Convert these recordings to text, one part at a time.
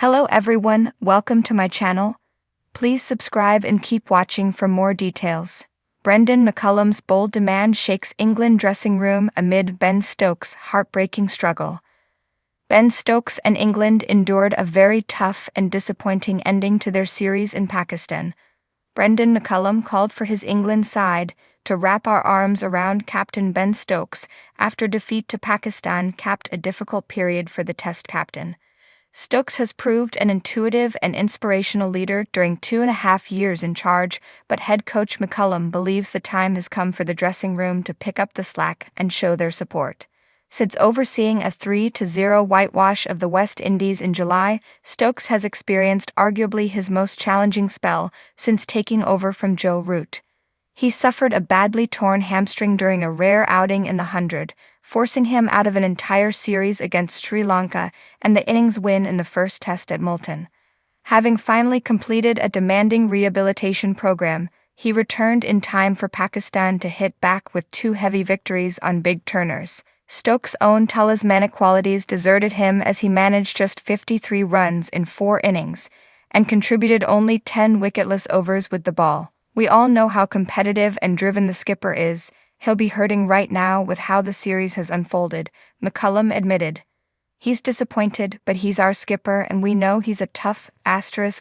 Hello everyone, welcome to my channel. Please subscribe and keep watching for more details. Brendon McCullum's bold demand shakes England dressing room amid Ben Stokes' heartbreaking struggle. Ben Stokes and England endured a very tough and disappointing ending to their series in Pakistan. Brendon McCullum called for his England side to wrap our arms around captain Ben Stokes after defeat to Pakistan capped a difficult period for the Test captain. Stokes has proved an intuitive and inspirational leader during 2.5 years in charge, but head coach McCullum believes the time has come for the dressing room to pick up the slack and show their support. Since overseeing a 3-0 whitewash of the West Indies in July, Stokes has experienced arguably his most challenging spell since taking over from Joe Root. He suffered a badly torn hamstring during a rare outing in the 100, forcing him out of an entire series against Sri Lanka and the innings win in the first test at Multan. Having finally completed a demanding rehabilitation program, he returned in time for Pakistan to hit back with 2 heavy victories on big turners. Stokes' own talismanic qualities deserted him as he managed just 53 runs in 4 innings and contributed only 10 wicketless overs with the ball. We all know how competitive and driven the skipper is. He'll be hurting right now with how the series has unfolded, McCullum admitted. He's disappointed, but he's our skipper and we know he's a tough ********er.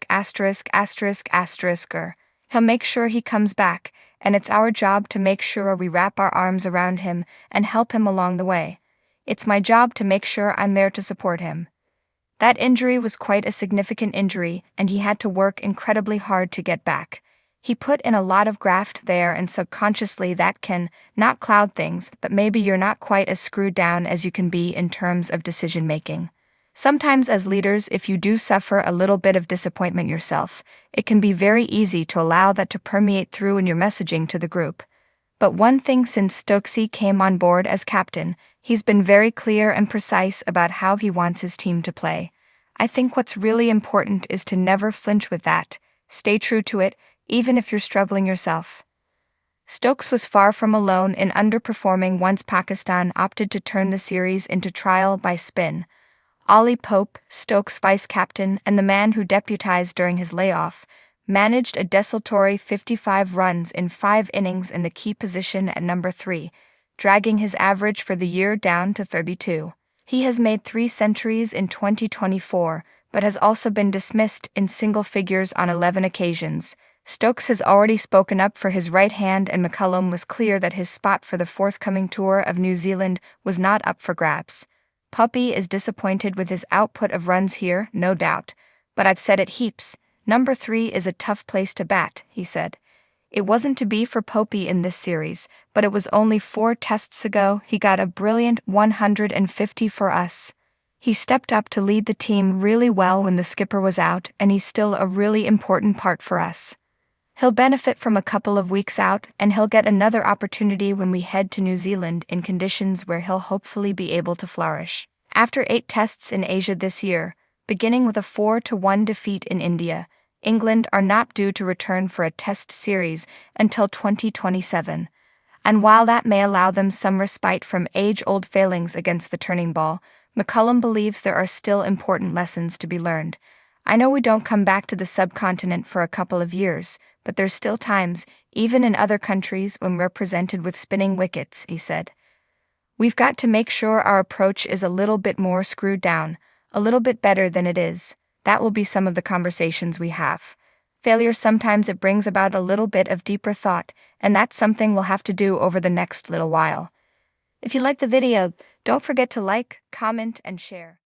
He'll make sure he comes back, and it's our job to make sure we wrap our arms around him and help him along the way. It's my job to make sure I'm there to support him. That injury was quite a significant injury and he had to work incredibly hard to get back. He put in a lot of graft there and subconsciously that can not cloud things, but maybe you're not quite as screwed down as you can be in terms of decision making. Sometimes as leaders, if you do suffer a little bit of disappointment yourself, it can be very easy to allow that to permeate through in your messaging to the group. But one thing since Stokesy came on board as captain, he's been very clear and precise about how he wants his team to play. I think what's really important is to never flinch with that. Stay true to it, even if you're struggling yourself. Stokes was far from alone in underperforming once Pakistan opted to turn the series into trial by spin. Ollie Pope, Stokes' vice-captain and the man who deputized during his layoff, managed a desultory 55 runs in 5 innings in the key position at number 3, dragging his average for the year down to 32. He has made 3 centuries in 2024, but has also been dismissed in single figures on 11 occasions. Stokes has already spoken up for his right hand and McCullum was clear that his spot for the forthcoming tour of New Zealand was not up for grabs. Puppy is disappointed with his output of runs here, no doubt, but I've said it heaps. Number 3 is a tough place to bat, he said. It wasn't to be for Popey in this series, but it was only 4 tests ago he got a brilliant 150 for us. He stepped up to lead the team really well when the skipper was out and he's still a really important part for us. He'll benefit from a couple of weeks out, and he'll get another opportunity when we head to New Zealand in conditions where he'll hopefully be able to flourish. After 8 tests in Asia this year, beginning with a 4-1 defeat in India, England are not due to return for a test series until 2027. And while that may allow them some respite from age-old failings against the turning ball, McCullum believes there are still important lessons to be learned. I know we don't come back to the subcontinent for a couple of years, but there's still times, even in other countries, when we're presented with spinning wickets, he said. We've got to make sure our approach is a little bit more screwed down, a little bit better than it is. That will be some of the conversations we have. Failure sometimes it brings about a little bit of deeper thought, and that's something we'll have to do over the next little while. If you like the video, don't forget to like, comment, and share.